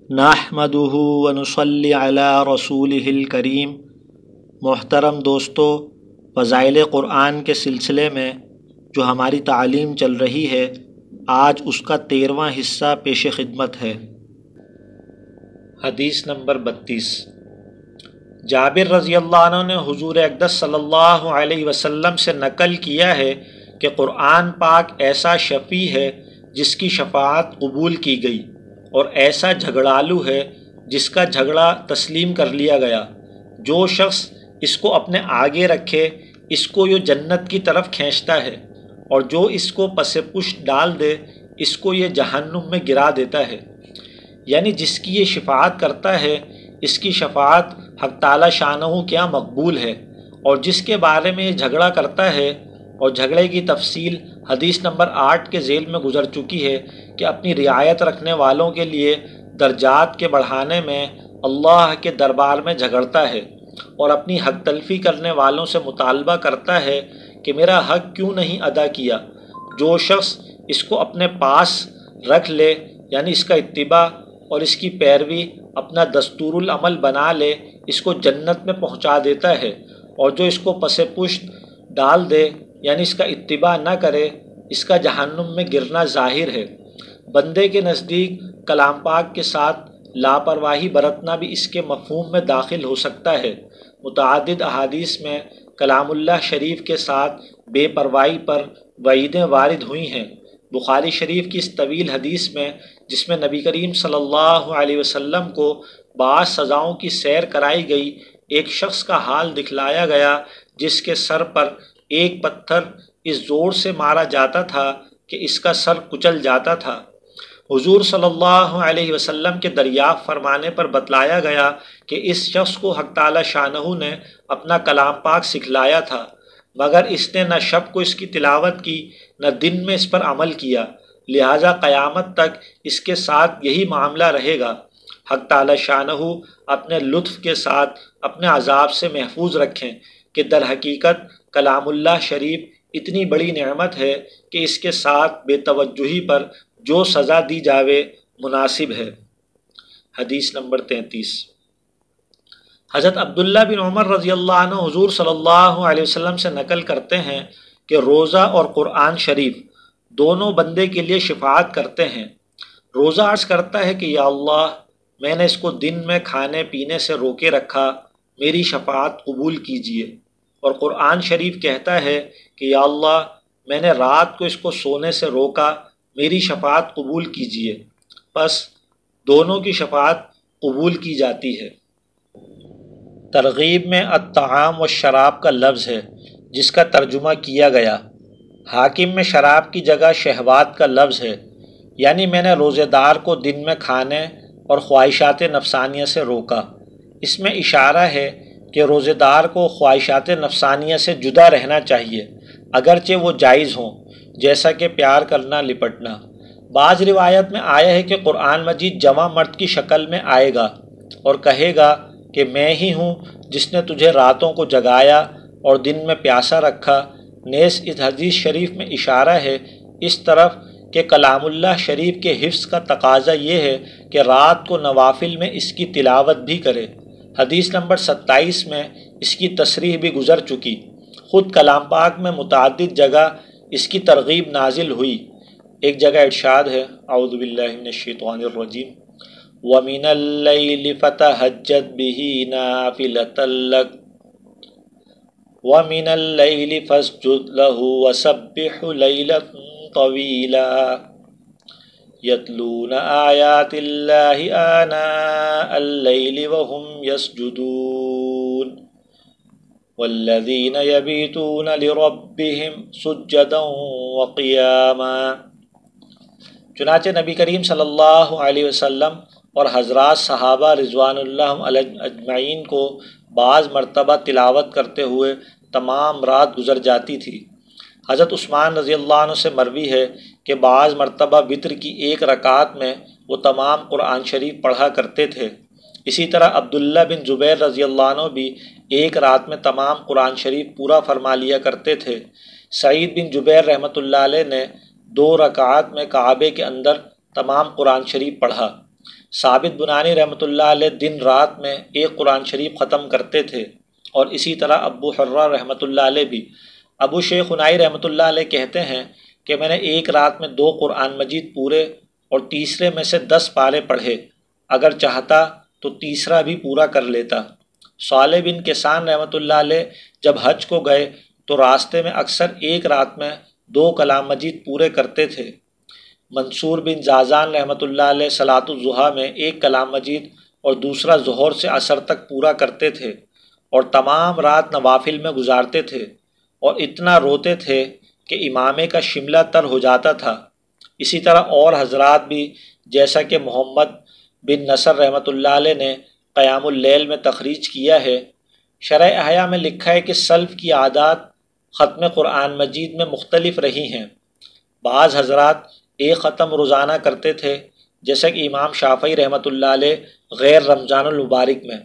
نحمدہ ونصلی علی رسولہ الکریم۔ محترم دوستو، فضائل قرآن کے سلسلے میں جو ہماری تعلیم چل رہی ہے، آج اس کا 13واں حصہ پیش خدمت ہے۔ حدیث نمبر 32۔ جابر رضی اللہ عنہ نے حضور اقدس صلی اللہ علیہ وسلم سے نقل کیا ہے کہ قرآن پاک ایسا شفیع ہے جس کی شفاعت قبول کی گئی، اور ایسا جھگڑالو ہے جس کا جھگڑا تسلیم کر لیا گیا۔ جو شخص اس کو اپنے آگے رکھے اس کو یہ جنت کی طرف کھینچتا ہے، اور جو اس کو پس پشت ڈال دے اس کو یہ جہنم میں گرا دیتا ہے۔ یعنی جس کی یہ شفاعت کرتا ہے اس کی شفاعت حق تعالی شانہ کیا مقبول ہے، اور جس کے بارے میں یہ جھگڑا کرتا ہے، اور جھگڑے کی تفصیل حدیث نمبر 8 کے ذیل میں گزر چکی ہے کہ اپنی رعایت رکھنے والوں کے لیے درجات کے بڑھانے میں اللہ کے دربار میں جھگڑتا ہے، اور اپنی حق تلفی کرنے والوں سے مطالبہ کرتا ہے کہ میرا حق کیوں نہیں ادا کیا۔ جو شخص اس کو اپنے پاس رکھ لے، یعنی اس کا اتباع اور اس کی پیروی اپنا دستور العمل بنا لے، اس کو جنت میں پہنچا دیتا ہے، اور جو اس کو پس پشت ڈال دے یعنی اس کا اتباع نہ کرے اس کا جہنم میں گرنا ظاہر ہے۔ بندے کے نزدیک کلام پاک کے ساتھ لاپرواہی برتنا بھی اس کے مفہوم میں داخل ہو سکتا ہے۔ متعدد احادیث میں کلام اللہ شریف کے ساتھ بے پرواہی پر وعیدیں وارد ہوئی ہیں۔ بخاری شریف کی اس طویل حدیث میں جس میں نبی کریم صلی اللہ علیہ وسلم کو بعض سزاؤں کی سیر کرائی گئی، ایک شخص کا حال دکھلایا گیا جس کے سر پر ایک پتھر اس زور سے مارا جاتا تھا کہ اس کا سر کچل جاتا تھا۔ حضور صلی اللہ علیہ وسلم کے دریافت فرمانے پر بتلایا گیا کہ اس شخص کو حق تعالی شانہ نے اپنا کلام پاک سکھلایا تھا، مگر اس نے نہ شب کو اس کی تلاوت کی نہ دن میں اس پر عمل کیا، لہٰذا قیامت تک اس کے ساتھ یہی معاملہ رہے گا۔ حق تعالی شانہ اپنے لطف کے ساتھ اپنے عذاب سے محفوظ رکھیں کہ در حقیقت کلام اللہ شریف اتنی بڑی نعمت ہے کہ اس کے ساتھ بے توجہی پر جو سزا دی جاوے مناسب ہے۔ حدیث نمبر 33۔ حضرت عبداللہ بن عمر رضی اللہ عنہ حضور صلی اللہ علیہ وسلم سے نقل کرتے ہیں کہ روزہ اور قرآن شریف دونوں بندے کے لیے شفاعت کرتے ہیں۔ روزہ عرض کرتا ہے کہ یا اللہ، میں نے اس کو دن میں کھانے پینے سے روکے رکھا، میری شفاعت قبول کیجیے۔ اور قرآن شریف کہتا ہے کہ یا اللہ، میں نے رات کو اس کو سونے سے روکا، میری شفاعت قبول کیجیے۔ پس دونوں کی شفاعت قبول کی جاتی ہے۔ ترغیب میں الطعام والشراب کا لفظ ہے جس کا ترجمہ کیا گیا۔ حاکم میں شراب کی جگہ شہوات کا لفظ ہے، یعنی میں نے روزے دار کو دن میں کھانے اور خواہشات نفسانیہ سے روکا۔ اس میں اشارہ ہے کہ روزے دار کو خواہشات نفسانیہ سے جدا رہنا چاہیے، اگرچہ وہ جائز ہوں، جیسا کہ پیار کرنا، لپٹنا۔ بعض روایت میں آیا ہے کہ قرآن مجید جوان مرد کی شکل میں آئے گا اور کہے گا کہ میں ہی ہوں جس نے تجھے راتوں کو جگایا اور دن میں پیاسا رکھا۔ نیز اس حدیث شریف میں اشارہ ہے اس طرف کہ کلام اللہ شریف کے حفظ کا تقاضا یہ ہے کہ رات کو نوافل میں اس کی تلاوت بھی کرے۔ حدیث نمبر 27 میں اس کی تصریح بھی گزر چکی۔ خود کلام پاک میں متعدد جگہ اس کی ترغیب نازل ہوئی۔ ایک جگہ ارشاد ہے، اعوذ باللہ من الشیطان الرجیم، وَمِنَ اللَّيْلِ فَتَہَجَّدْ بِهِ نَافِلَةً لَكَ وَمِنَ اللَّيْلِ فَاسْجُدْ لَهُ وَسَبِّحْهُ لَيْلًا طَوِيلًا يَتْلُونَ آيَاتِ اللَّهِ آنَاءَ اللَّيْلِ وَهُمْ يَسْجُدُونَ وَالَّذِينَ يَبِيتُونَ لِرَبِّهِمْ سُجَّدًا وَقِيَامًا۔ چنانچہ نبی کریم صلی اللہ علیہ وسلم اور حضرات صحابہ رضوان اللہ علیہم اجمعین کو بعض مرتبہ تلاوت کرتے ہوئے تمام رات گزر جاتی تھی۔ حضرت عثمان رضی اللہ عنہ سے مروی ہے کہ بعض مرتبہ وتر کی ایک رکعت میں وہ تمام قرآن شریف پڑھا کرتے تھے۔ اسی طرح عبداللہ بن زبیر رضی اللہ عنہ بھی ایک رات میں تمام قرآن شریف پورا فرما لیا کرتے تھے۔ سعید بن جبیر رحمۃ اللہ علیہ نے 2 رکعات میں کعبے کے اندر تمام قرآن شریف پڑھا۔ ثابت بنانی رحمۃ اللہ علیہ دن رات میں ایک قرآن شریف ختم کرتے تھے، اور اسی طرح ابو حرہ رحمۃ اللہ علیہ بھی۔ ابو شیخ عنائی رحمۃ اللہ علیہ کہتے ہیں کہ میں نے ایک رات میں 2 قرآن مجید پورے اور تیسرے میں سے 10 پارے پڑھے، اگر چاہتا تو تیسرا بھی پورا کر لیتا۔ صالح بن کیسان رحمۃ اللہ علیہ جب حج کو گئے تو راستے میں اکثر ایک رات میں 2 کلام مجید پورے کرتے تھے۔ منصور بن زازان رحمۃ اللہ علیہ صلاۃ الضحیٰ میں ایک کلام مجید اور دوسرا ظہر سے عصر تک پورا کرتے تھے، اور تمام رات نوافل میں گزارتے تھے، اور اتنا روتے تھے کہ امامے کا شملہ تر ہو جاتا تھا۔ اسی طرح اور حضرات بھی، جیسا کہ محمد بن نصر رحمۃ اللہ علیہ نے قیام اللیل میں تخریج کیا ہے۔ شرح احیاء میں لکھا ہے کہ سلف کی عادات ختم قرآن مجید میں مختلف رہی ہیں۔ بعض حضرات ایک ختم روزانہ کرتے تھے، جیسا کہ امام شافعی رحمۃ اللہ علیہ غیر رمضان المبارک میں،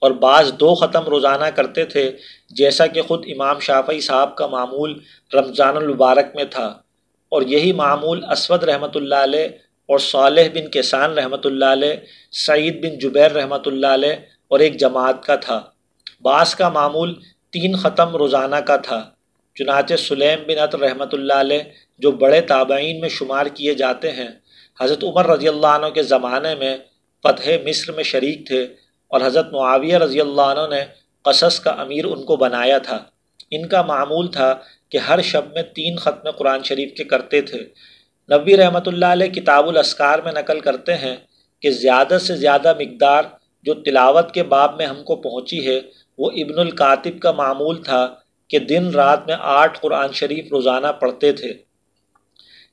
اور بعض 2 ختم روزانہ کرتے تھے، جیسا کہ خود امام شافعی صاحب کا معمول رمضان المبارک میں تھا، اور یہی معمول اسود رحمۃ اللہ علیہ اور صالح بن کیسان رحمۃ اللہ علیہ، سعید بن جبیر رحمۃ اللہ علیہ اور ایک جماعت کا تھا۔ بعض کا معمول 3 ختم روزانہ کا تھا، چنانچہ سلیم بن عطر رحمۃ اللہ علیہ جو بڑے تابعین میں شمار کیے جاتے ہیں، حضرت عمر رضی اللہ عنہ کے زمانے میں فتح مصر میں شریک تھے، اور حضرت معاویہ رضی اللہ عنہ نے قصص کا امیر ان کو بنایا تھا۔ ان کا معمول تھا کہ ہر شب میں 3 ختم قرآن شریف کے کرتے تھے۔ نبوی رحمۃ اللہ علیہ کتاب الاذکار میں نقل کرتے ہیں کہ زیادہ سے زیادہ مقدار جو تلاوت کے باب میں ہم کو پہنچی ہے وہ ابن القاتب کا معمول تھا کہ دن رات میں 8 قرآن شریف روزانہ پڑھتے تھے۔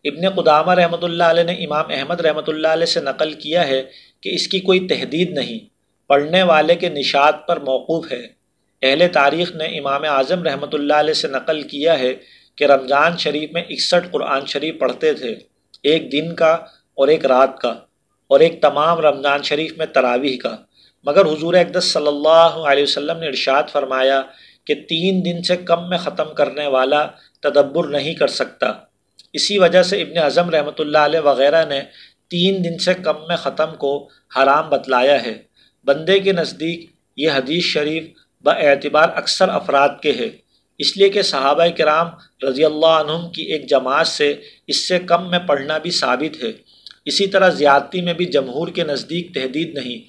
ابن قدامہ رحمۃ اللہ علیہ نے امام احمد رحمۃ اللہ علیہ سے نقل کیا ہے کہ اس کی کوئی تحدید نہیں، پڑھنے والے کے نشاط پر موقوف ہے۔ اہل تاریخ نے امام اعظم رحمۃ اللہ علیہ سے نقل کیا ہے کہ رمضان شریف میں 61 قرآن شریف پڑھتے تھے، ایک دن کا اور ایک رات کا، اور ایک تمام رمضان شریف میں تراویح کا۔ مگر حضور اقدس صلی اللہ علیہ وسلم نے ارشاد فرمایا کہ 3 دن سے کم میں ختم کرنے والا تدبر نہیں کر سکتا۔ اسی وجہ سے ابن حزم رحمۃ اللہ علیہ وغیرہ نے 3 دن سے کم میں ختم کو حرام بتلایا ہے۔ بندے کے نزدیک یہ حدیث شریف باعتبار اکثر افراد کے ہے، اس لیے کہ صحابہ کرام رضی اللہ عنہم کی ایک جماعت سے اس سے کم میں پڑھنا بھی ثابت ہے۔ اسی طرح زیادتی میں بھی جمہور کے نزدیک تحدید نہیں،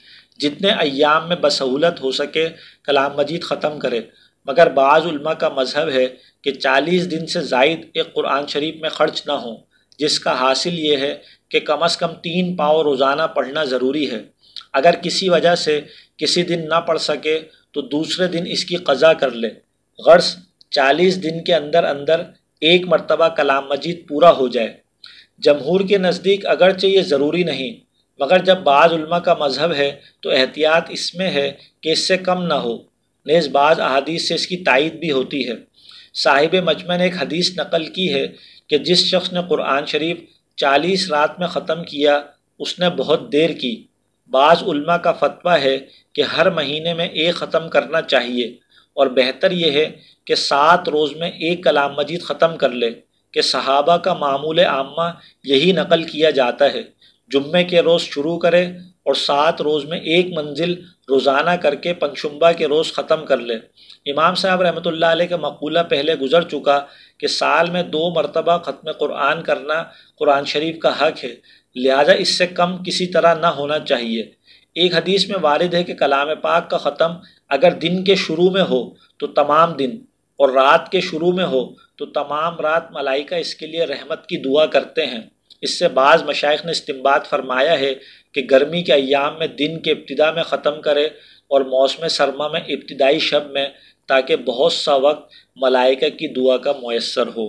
جتنے ایام میں بسہولت ہو سکے کلام مجید ختم کرے، مگر بعض علماء کا مذہب ہے کہ 40 دن سے زائد ایک قرآن شریف میں خرچ نہ ہوں، جس کا حاصل یہ ہے کہ کم از کم 3 پاؤ روزانہ پڑھنا ضروری ہے۔ اگر کسی وجہ سے کسی دن نہ پڑھ سکے تو دوسرے دن اس کی قضا کر لے، غرض 40 دن کے اندر اندر ایک مرتبہ کلام مجید پورا ہو جائے۔ جمہور کے نزدیک اگرچہ یہ ضروری نہیں، مگر جب بعض علماء کا مذہب ہے تو احتیاط اس میں ہے کہ اس سے کم نہ ہو، نیز بعض احادیث سے اس کی تائید بھی ہوتی ہے۔ صاحب مجمع نے ایک حدیث نقل کی ہے کہ جس شخص نے قرآن شریف 40 رات میں ختم کیا اس نے بہت دیر کی۔ بعض علماء کا فتویٰ ہے کہ ہر مہینے میں ایک ختم کرنا چاہیے، اور بہتر یہ ہے کہ 7 روز میں ایک کلام مجید ختم کر لے، کہ صحابہ کا معمول عامہ یہی نقل کیا جاتا ہے۔ جمعے کے روز شروع کرے اور 7 روز میں ایک منزل روزانہ کر کے پنجشنبہ کے روز ختم کر لے۔ امام صاحب رحمۃ اللہ علیہ کا مقولہ پہلے گزر چکا کہ سال میں 2 مرتبہ ختم قرآن کرنا قرآن شریف کا حق ہے، لہذا اس سے کم کسی طرح نہ ہونا چاہیے۔ ایک حدیث میں وارد ہے کہ کلام پاک کا ختم اگر دن کے شروع میں ہو تو تمام دن، اور رات کے شروع میں ہو تو تمام رات ملائکہ اس کے لیے رحمت کی دعا کرتے ہیں۔ اس سے بعض مشائخ نے استنباط فرمایا ہے کہ گرمی کے ایام میں دن کے ابتدا میں ختم کرے اور موسم سرما میں ابتدائی شب میں، تاکہ بہت سا وقت ملائکہ کی دعا کا میسر ہو۔